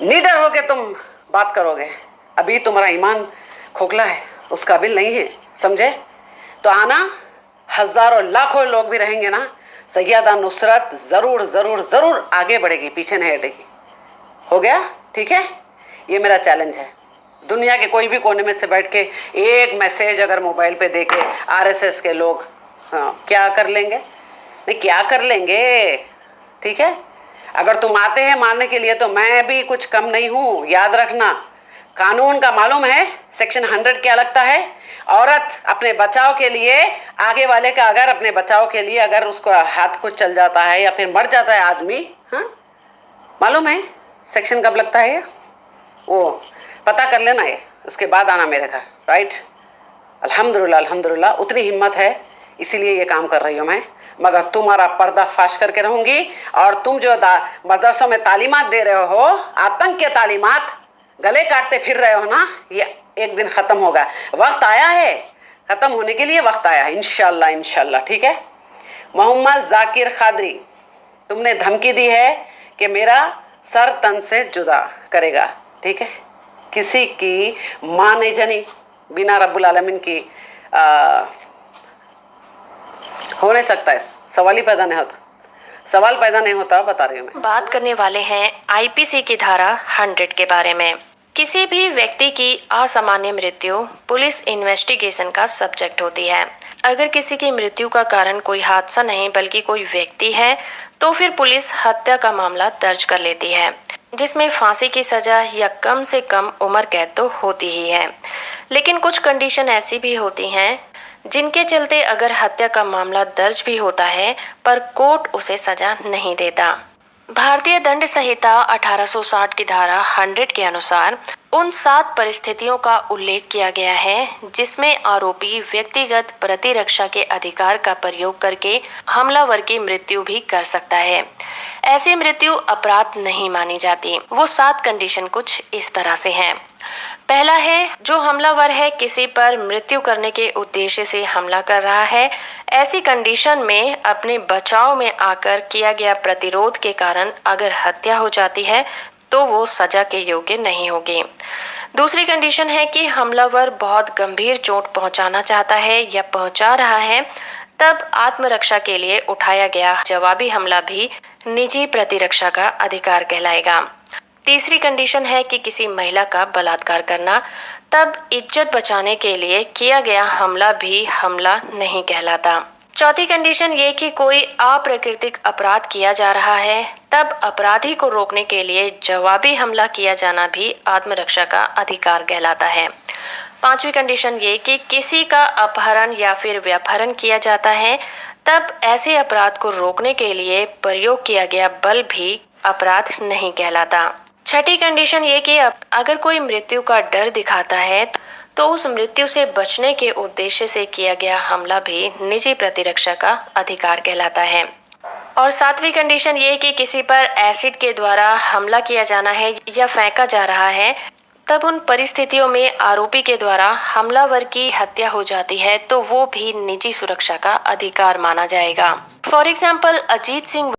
निडर होके तुम बात करोगे। अभी तुम्हारा ईमान खोखला है, उस काबिल नहीं है, समझे? तो आना, हजारों लाखों लोग भी रहेंगे ना, सैयदा नुसरत जरूर जरूर जरूर आगे बढ़ेगी, पीछे नहीं हटेगी। हो गया? ठीक है, ये मेरा चैलेंज है। दुनिया के कोई भी कोने में से बैठ के एक मैसेज अगर मोबाइल पे देके आरएसएस के लोग, हाँ, क्या कर लेंगे? नहीं, क्या कर लेंगे? ठीक है, अगर तुम आते हैं मारने के लिए तो मैं भी कुछ कम नहीं हूं, याद रखना। कानून का मालूम है, सेक्शन 100 क्या लगता है? औरत अपने बचाव के लिए, आगे वाले का अगर अपने बचाव के लिए अगर उसको हाथ कुछ चल जाता है या फिर मर जाता है आदमी, हाँ, मालूम है सेक्शन कब लगता है? ये वो पता कर लेना, ये उसके बाद आना मेरे घर, राइट? अल्हम्दुलिल्लाह अल्हम्दुलिल्लाह, उतनी हिम्मत है, इसीलिए ये काम कर रही हूँ मैं। मगर तुम्हारा पर्दा फाश करके रहूंगी। और तुम जो मदरसों में तालीमात दे रहे हो, आतंक के तालीमात गले काटते फिर रहे हो ना, ये एक दिन ख़त्म होगा। वक्त आया है, ख़त्म होने के लिए वक्त आया है, इंशाल्लाह इंशाल्लाह। ठीक है? मोहम्मद जाकिर खादरी, तुमने धमकी दी है कि मेरा सर तन से जुदा करेगा। ठीक है? किसी की माँ नहीं जनी, बिना रब्बुल आलमीन की हो नहीं सकता है, सवाल ही पैदा नहीं होता, सवाल पैदा नहीं होता, बता रही हूँ मैं। बात करने वाले हैं आईपीसी की धारा 100 के बारे में। किसी भी व्यक्ति की असामान्य मृत्यु पुलिस इन्वेस्टिगेशन का सब्जेक्ट होती है। अगर किसी की मृत्यु का कारण कोई हादसा नहीं बल्कि कोई व्यक्ति है तो फिर पुलिस हत्या का मामला दर्ज कर लेती है, जिसमें फांसी की सजा या कम से कम उम्र कैद तो होती ही है। लेकिन कुछ कंडीशन ऐसी भी होती हैं जिनके चलते अगर हत्या का मामला दर्ज भी होता है पर कोर्ट उसे सजा नहीं देता। भारतीय दंड संहिता 1860 की धारा 100 के अनुसार उन 7 परिस्थितियों का उल्लेख किया गया है जिसमें आरोपी व्यक्तिगत प्रतिरक्षा के अधिकार का प्रयोग करके हमलावर की मृत्यु भी कर सकता है। ऐसी मृत्यु अपराध नहीं मानी जाती। वो 7 कंडीशन कुछ इस तरह से हैं। पहला है, जो हमलावर है किसी पर मृत्यु करने के उद्देश्य से हमला कर रहा है, ऐसी कंडीशन में अपने बचाव में आकर किया गया प्रतिरोध के कारण अगर हत्या हो जाती है तो वो सजा के योग्य नहीं होगी। दूसरी कंडीशन है कि हमलावर बहुत गंभीर चोट पहुंचाना चाहता है या पहुंचा रहा है, तब आत्मरक्षा के लिए उठाया गया जवाबी हमला भी निजी प्रतिरक्षा का अधिकार कहलाएगा। तीसरी कंडीशन है कि किसी महिला का बलात्कार करना, तब इज्जत बचाने के लिए किया गया हमला भी हमला नहीं कहलाता। चौथी कंडीशन ये कि कोई अप्राकृतिक अपराध किया जा रहा है, तब अपराधी को रोकने के लिए जवाबी हमला किया जाना भी आत्मरक्षा का अधिकार कहलाता है। पांचवी कंडीशन ये कि किसी का अपहरण या फिर व्यापहरण किया जाता है, तब ऐसे अपराध को रोकने के लिए प्रयोग किया गया बल भी अपराध नहीं कहलाता। छठी कंडीशन ये कि अगर कोई मृत्यु का डर दिखाता है तो उस मृत्यु से बचने के उद्देश्य से किया गया हमला भी निजी प्रतिरक्षा का अधिकार कहलाता है। और सातवीं कंडीशन ये कि किसी पर एसिड के द्वारा हमला किया जाना है या फेंका जा रहा है, तब उन परिस्थितियों में आरोपी के द्वारा हमलावर की हत्या हो जाती है तो वो भी निजी सुरक्षा का अधिकार माना जाएगा। For example, Ajit Singh